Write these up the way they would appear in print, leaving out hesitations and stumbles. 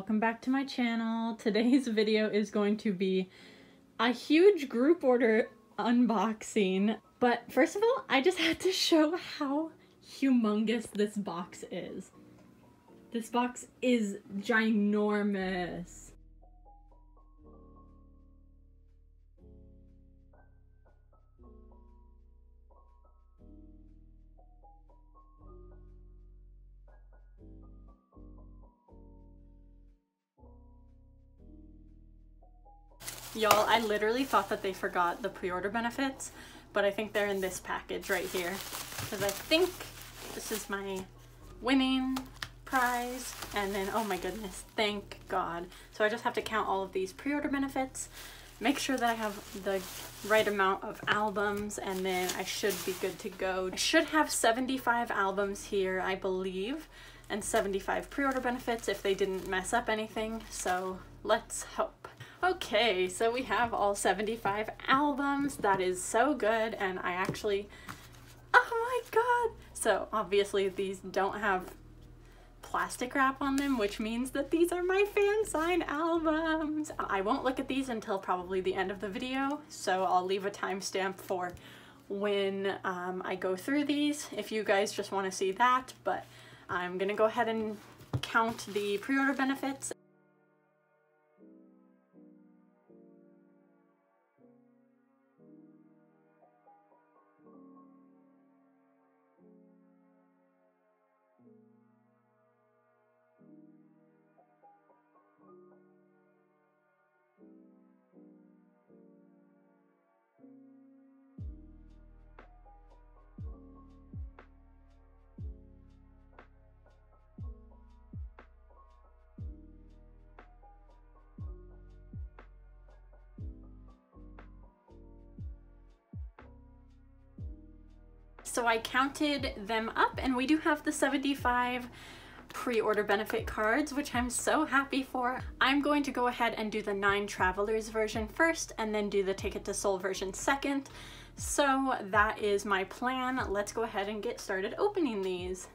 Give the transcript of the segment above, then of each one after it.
welcome back to my channel. Today's video is going to be a huge group order unboxing. But first of all, I just had to show how humongous this box is. This box is ginormous. Y'all, I literally thought that they forgot the pre-order benefits, but I think they're in this package right here. Because I think this is my winning prize. And then, oh my goodness, thank God. So I just have to count all of these pre-order benefits, make sure that I have the right amount of albums, and then I should be good to go. I should have 75 albums here, I believe, and 75 pre-order benefits if they didn't mess up anything. So let's hope. Okay, so we have all 75 albums. That is so good, and I actually, oh my god! So obviously these don't have plastic wrap on them, which means that these are my fan sign albums. I won't look at these until probably the end of the video, so I'll leave a timestamp for when I go through these if you guys just want to see that, but I'm gonna go ahead and count the pre-order benefits. So I counted them up, and we do have the 75 pre-order benefit cards, which I'm so happy for. I'm going to go ahead and do the 9 Travelers version first, and then do the Ticket to Seoul version second. So that is my plan. Let's go ahead and get started opening these.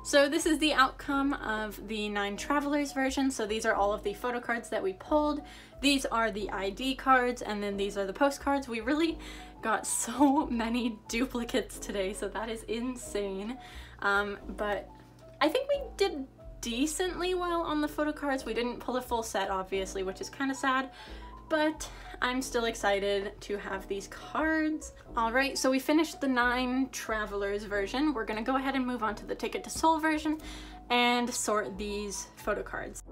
So this is the outcome of the 9 Travelers version. So these are all of the photo cards that we pulled. These are the ID cards, and then these are the postcards. We really got so many duplicates today, so that is insane. But I think we did decently well on the photo cards. We didn't pull a full set, obviously, which is kind of sad, but I'm still excited to have these cards. All right, so we finished the 9 Travelers version. We're gonna go ahead and move on to the Ticket to Seoul version and sort these photo cards.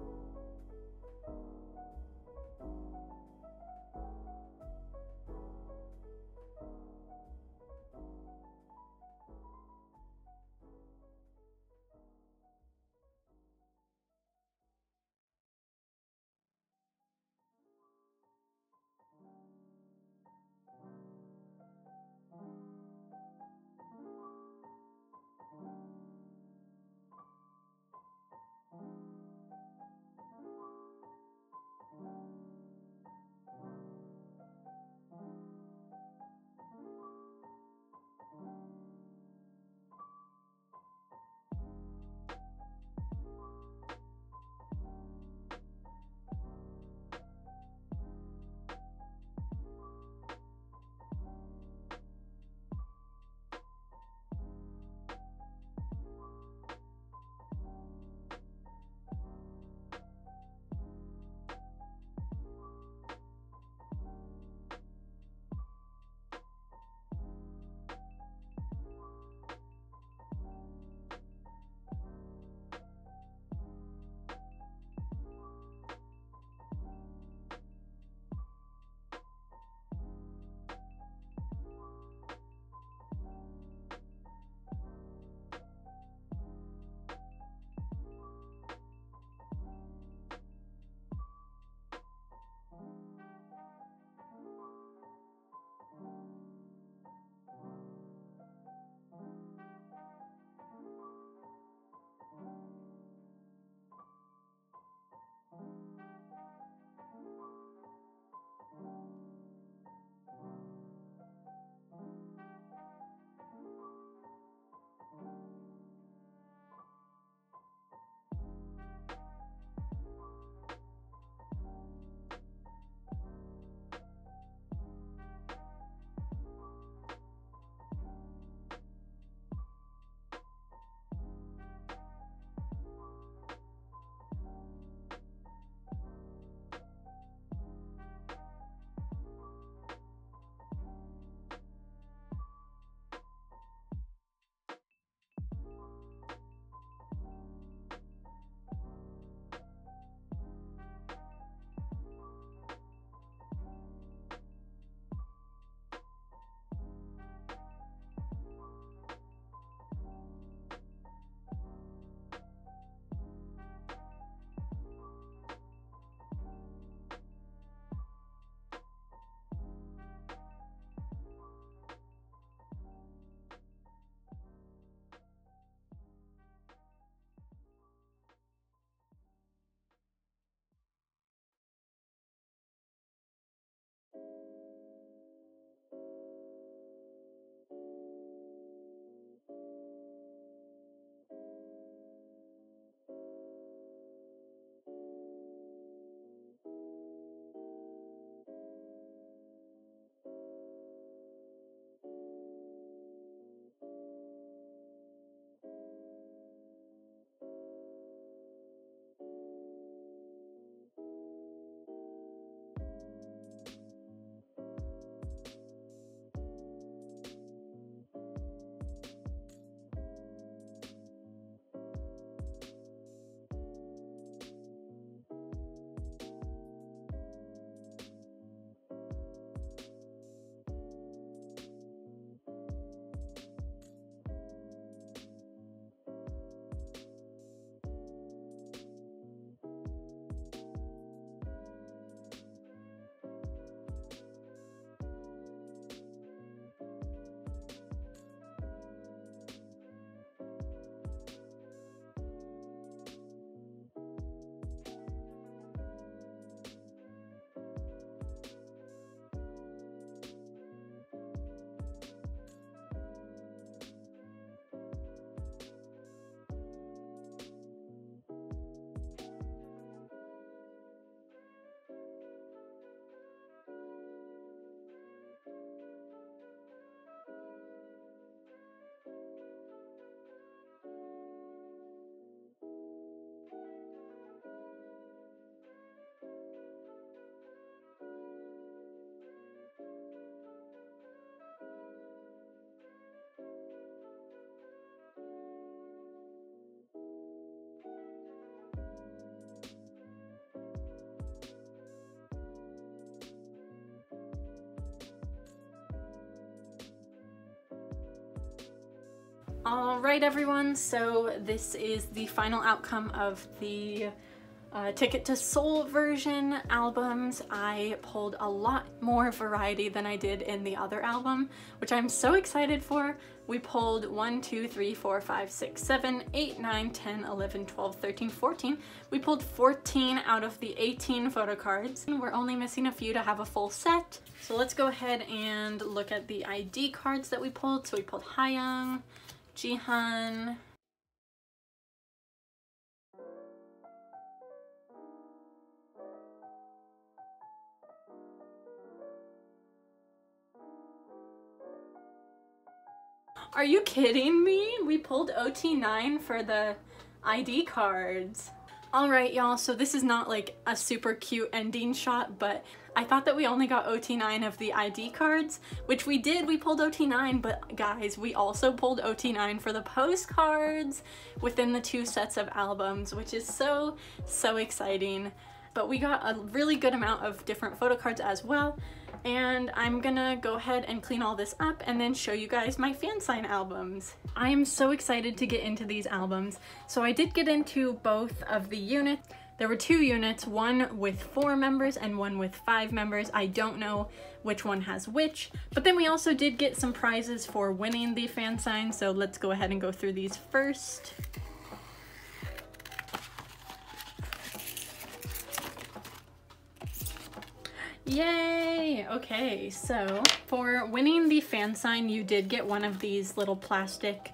All right, everyone, so this is the final outcome of the Ticket to Seoul version albums. I pulled a lot more variety than I did in the other album, which I'm so excited for. We pulled 1, 2, 3, 4, 5, 6, 7, 8, 9, 10, 11, 12, 13, 14. We pulled 14 out of the 18 photo cards. We're only missing a few to have a full set. So let's go ahead and look at the ID cards that we pulled. So we pulled Hayoung, Jihan, Are you kidding me? We pulled OT9 for the ID cards. Alright y'all, so this is not like a super cute ending shot, but I thought that we only got OT9 of the ID cards, which we did, we pulled OT9, but guys, we also pulled OT9 for the postcards within the 2 sets of albums, which is so exciting. But we got a really good amount of different photo cards as well, and I'm gonna go ahead and clean all this up and then show you guys my fan sign albums. I am so excited to get into these albums. So I did get into both of the units. There were 2 units, one with 4 members and one with 5 members. I don't know which one has which, but then we also did get some prizes for winning the fan sign, so let's go ahead and go through these first. Yay! Okay, so for winning the fan sign, you did get one of these little plastic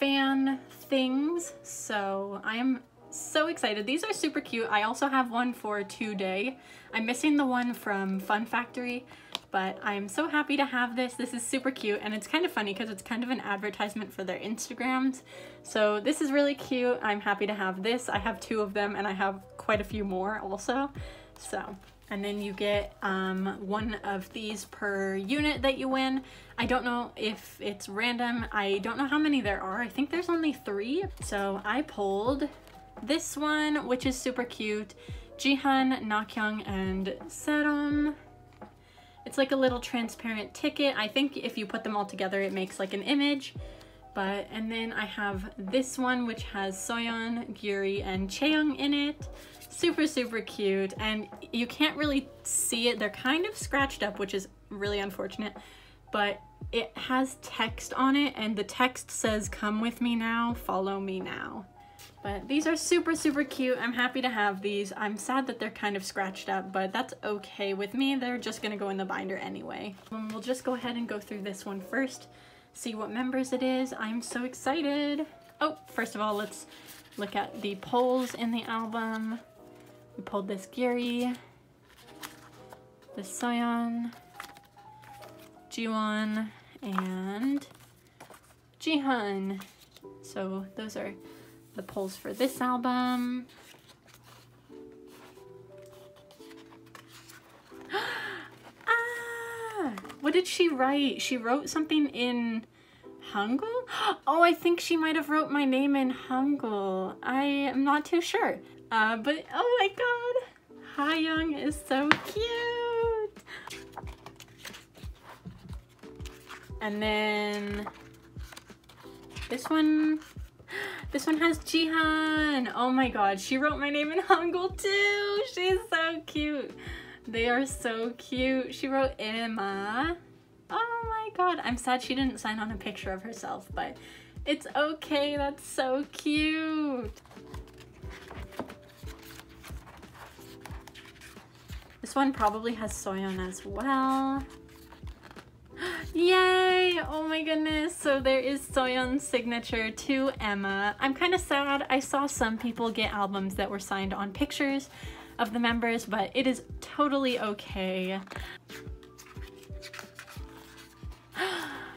fan things, so I am so excited. These are super cute. I also have one for today. I'm missing the one from Fun Factory, but I'm so happy to have this. This is super cute, and it's kind of funny because it's kind of an advertisement for their Instagrams. So this is really cute. I'm happy to have this. I have 2 of them, and I have quite a few more also. So, and then you get one of these per unit that you win. I don't know if it's random. I don't know how many there are. I think there's only 3. So I pulled this one, which is super cute. Jihan, Nakyung, and Serum. It's like a little transparent ticket. I think if you put them all together, it makes like an image. But, and then I have this one, which has Soyeon, Gyuri, and Chaeyoung in it. Super cute, and you can't really see it. They're kind of scratched up, which is really unfortunate, but it has text on it, and the text says, "Come with me now, follow me now." But these are super cute. I'm happy to have these. I'm sad that they're kind of scratched up, but that's okay with me. They're just gonna go in the binder anyway. We'll just go ahead and go through this one first, see what members it is. I'm so excited. Oh, first of all, let's look at the polls in the album. We pulled this Gyuri, this Soyeon, Jiwon, and Jihan. So those are the polls for this album. Ah! What did she write? She wrote something in Hangul? Oh, I think she might have wrote my name in Hangul. I am not too sure. But oh my god, Hayoung is so cute. And then this one has Jihan. Oh my god, she wrote my name in Hangul too. She's so cute. They are so cute. She wrote Emma. Oh my god, I'm sad she didn't sign on a picture of herself, but it's okay. That's so cute. This one probably has Soyeon as well. Yay! Oh my goodness. So there is Soyeon's signature to Emma. I'm kind of sad. I saw some people get albums that were signed on pictures of the members, but it is totally okay.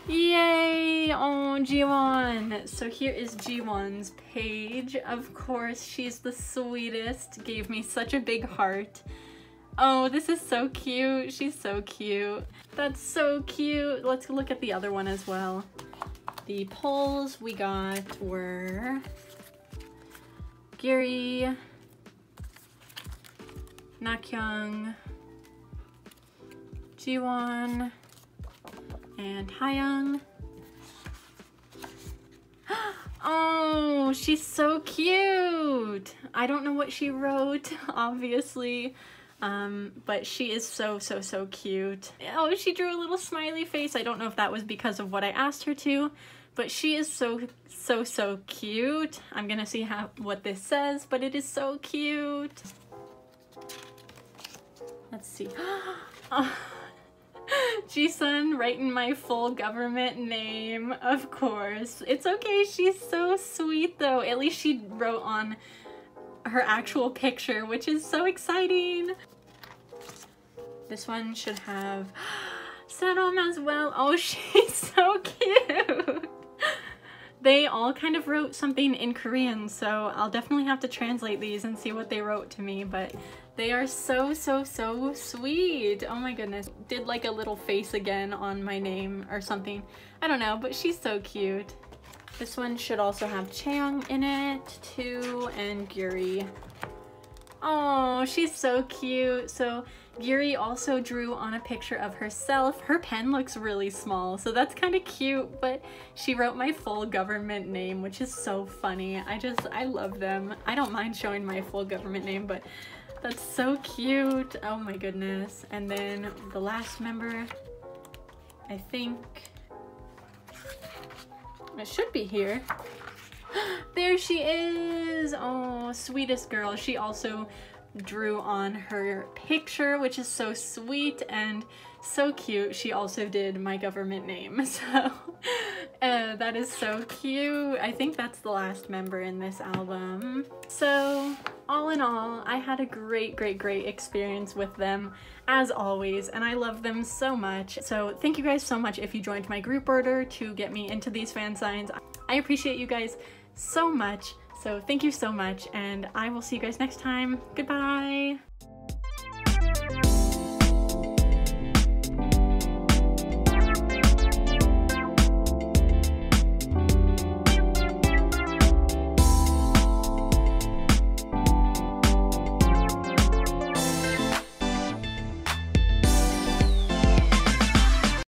Yay! Oh, Jiwon. So here is Jiwon's page. Of course, she's the sweetest. Gave me such a big heart. Oh, this is so cute. She's so cute. That's so cute. Let's look at the other one as well. The polls we got were Gyuri, Nakyung, Jiwon, and Hayoung. Oh, she's so cute. I don't know what she wrote, obviously, but she is so cute. Oh, she drew a little smiley face. I don't know if that was because of what I asked her to, but she is so cute. I'm gonna see what this says, but it is so cute. Let's see. Oh, Jisun writing my full government name, of course. It's okay, she's so sweet though. At least she wrote on her actual picture, which is so exciting. This one should have Sarom as well. Oh, she's so cute. They all kind of wrote something in Korean, so I'll definitely have to translate these and see what they wrote to me, but they are so sweet. Oh my goodness. Did like a little face again on my name or something. I don't know, but she's so cute. This one should also have Chaeyoung in it too, and Gyuri. Oh, she's so cute. So Gyuri also drew on a picture of herself. Her pen looks really small, so that's kind of cute, but she wrote my full government name, which is so funny. I love them. I don't mind showing my full government name, but that's so cute. Oh my goodness. And then the last member, I think it should be here. There she is. Oh, sweetest girl. She also drew on her picture, which is so sweet and so cute. She also did my government name, so that is so cute. I think that's the last member in this album. So all in all, I had a great experience with them as always, and I love them so much. So thank you guys so much if you joined my group order to get me into these fan signs. I appreciate you guys so much. So thank you so much, and I will see you guys next time. Goodbye!